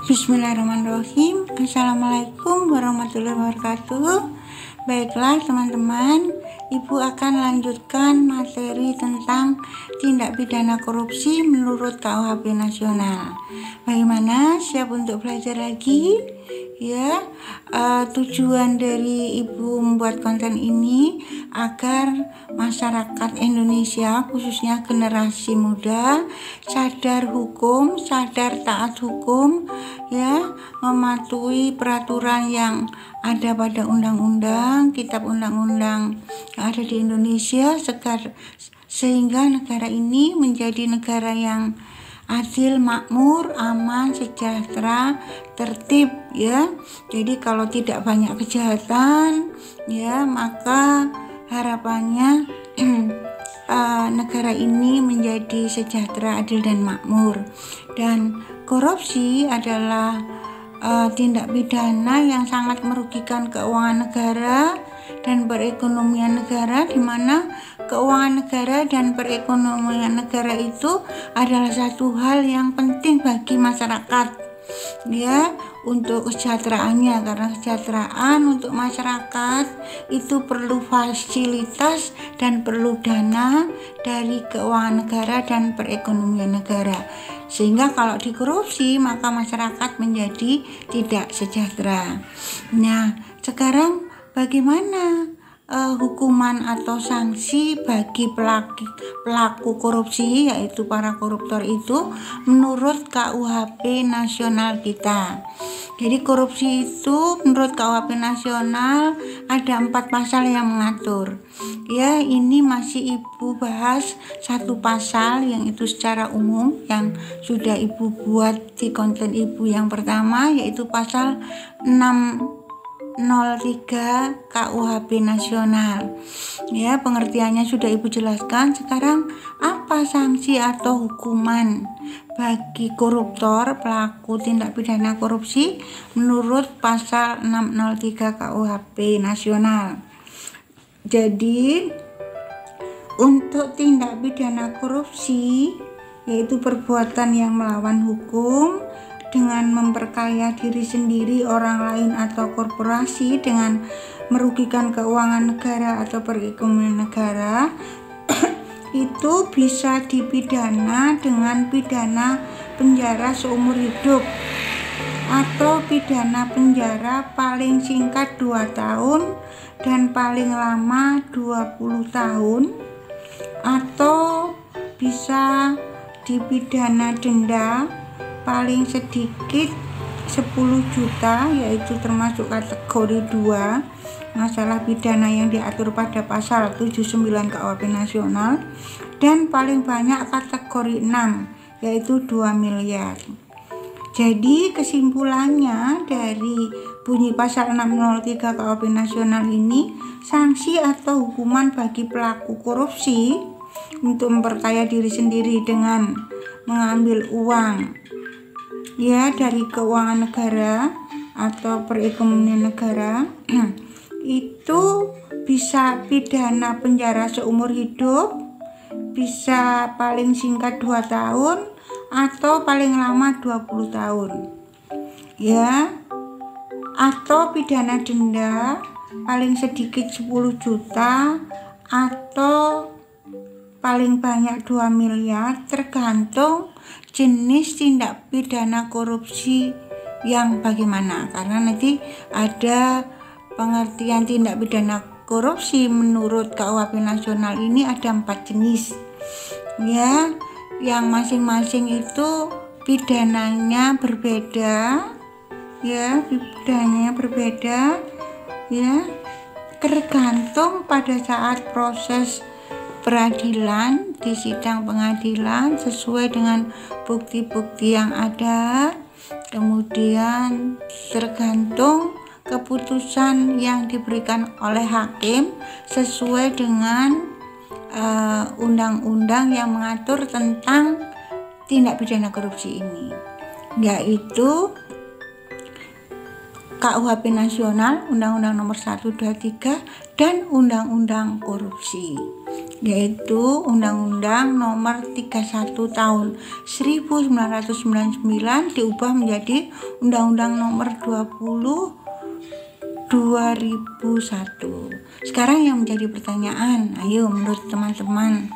Bismillahirrahmanirrahim. Assalamualaikum warahmatullahi wabarakatuh. Baiklah teman-teman, Ibu akan lanjutkan materi tentang tindak pidana korupsi menurut KUHP nasional. Bagaimana? Siap untuk belajar lagi? Ya, tujuan dari Ibu membuat konten ini agar masyarakat Indonesia, khususnya generasi muda, sadar hukum, sadar taat hukum, ya, mematuhi peraturan yang ada pada undang-undang, kitab undang-undang yang ada di Indonesia, sehingga negara ini menjadi negara yang adil, makmur, aman, sejahtera, tertib, ya. Jadi kalau tidak banyak kejahatan, ya, maka harapannya negara ini menjadi sejahtera, adil dan makmur. Dan korupsi adalah tindak pidana yang sangat merugikan keuangan negara dan perekonomian negara, di mana keuangan negara dan perekonomian negara itu adalah satu hal yang penting bagi masyarakat, ya, untuk kesejahteraannya. Karena kesejahteraan untuk masyarakat itu perlu fasilitas dan perlu dana dari keuangan negara dan perekonomian negara, sehingga kalau dikorupsi maka masyarakat menjadi tidak sejahtera. Nah, sekarang bagaimana hukuman atau sanksi bagi pelaku korupsi, yaitu para koruptor itu menurut KUHP nasional kita. Jadi korupsi itu menurut KUHP nasional ada 4 pasal yang mengatur. Ya, ini masih Ibu bahas satu pasal yang itu secara umum yang sudah Ibu buat di konten Ibu yang pertama, yaitu pasal 603 KUHP nasional. Ya, pengertiannya sudah Ibu jelaskan. Sekarang apa sanksi atau hukuman bagi koruptor, pelaku tindak pidana korupsi menurut pasal 603 KUHP nasional? Jadi untuk tindak pidana korupsi, yaitu perbuatan yang melawan hukum dengan memperkaya diri sendiri, orang lain atau korporasi dengan merugikan keuangan negara atau perekonomian negara, itu bisa dipidana dengan pidana penjara seumur hidup atau pidana penjara paling singkat 2 tahun dan paling lama 20 tahun, atau bisa dipidana denda paling sedikit 10 juta, yaitu termasuk kategori 2 masalah pidana yang diatur pada pasal 79 KUHP nasional, dan paling banyak kategori 6, yaitu 2 miliar. Jadi kesimpulannya dari bunyi pasal 603 KUHP nasional ini, sanksi atau hukuman bagi pelaku korupsi untuk memperkaya diri sendiri dengan mengambil uang, ya, dari keuangan negara atau perekonomian negara, itu bisa pidana penjara seumur hidup, bisa paling singkat 2 tahun atau paling lama 20 tahun, ya, atau pidana denda paling sedikit 10 juta atau paling banyak 2 miliar, tergantung jenis tindak pidana korupsi yang bagaimana. Karena nanti ada pengertian tindak pidana korupsi menurut KUHP nasional ini ada 4 jenis, ya, yang masing-masing itu pidananya berbeda, ya, pidananya berbeda, ya, tergantung pada saat proses peradilan di sidang pengadilan sesuai dengan bukti-bukti yang ada, kemudian tergantung keputusan yang diberikan oleh hakim sesuai dengan undang-undang yang mengatur tentang tindak pidana korupsi ini, yaitu KUHP nasional, Undang-Undang Nomor 123 dan Undang-Undang Korupsi. yaitu Undang-Undang Nomor 31 Tahun 1999 diubah menjadi Undang-Undang Nomor 20 2001. Sekarang yang menjadi pertanyaan, ayo menurut teman-teman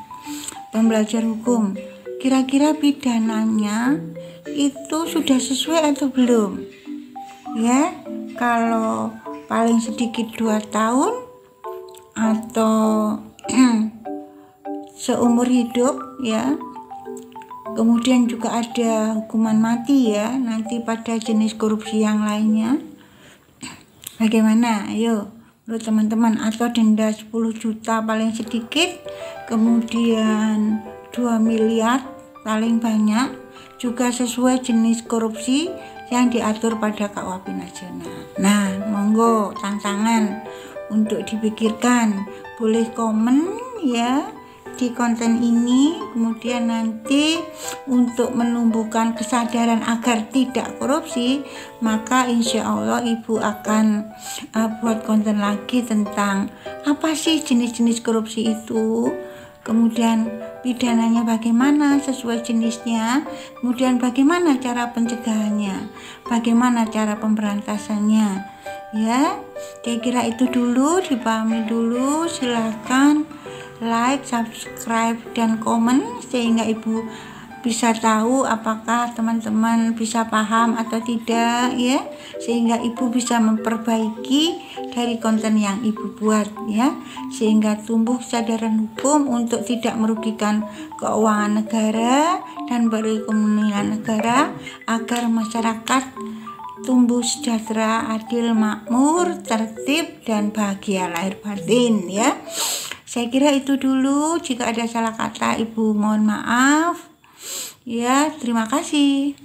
pembelajar hukum, kira-kira pidananya itu sudah sesuai atau belum? Ya, kalau paling sedikit 2 tahun atau seumur hidup ya. Kemudian juga ada hukuman mati ya nanti pada jenis korupsi yang lainnya. Bagaimana? Ayo menurut teman-teman, atau denda 10 juta paling sedikit, kemudian 2 miliar paling banyak, juga sesuai jenis korupsi yang diatur pada KUHP Nasional. Nah, monggo tantangan untuk dipikirkan, boleh komen ya di konten ini, kemudian nanti untuk menumbuhkan kesadaran agar tidak korupsi, maka insya Allah ibu akan buat konten lagi tentang apa sih jenis-jenis korupsi itu, kemudian pidananya bagaimana sesuai jenisnya, kemudian bagaimana cara pencegahannya, bagaimana cara pemberantasannya ya. Kira-kira itu dulu, dipahami dulu. Silahkan like, subscribe, dan komen sehingga ibu bisa tahu apakah teman-teman bisa paham atau tidak ya, sehingga ibu bisa memperbaiki dari konten yang ibu buat ya, sehingga tumbuh kesadaran hukum untuk tidak merugikan keuangan negara dan perekonomian negara, agar masyarakat tumbuh sejahtera, adil, makmur, tertib, dan bahagia lahir batin ya. Saya kira itu dulu. Jika ada salah kata, ibu mohon maaf. Ya, terima kasih.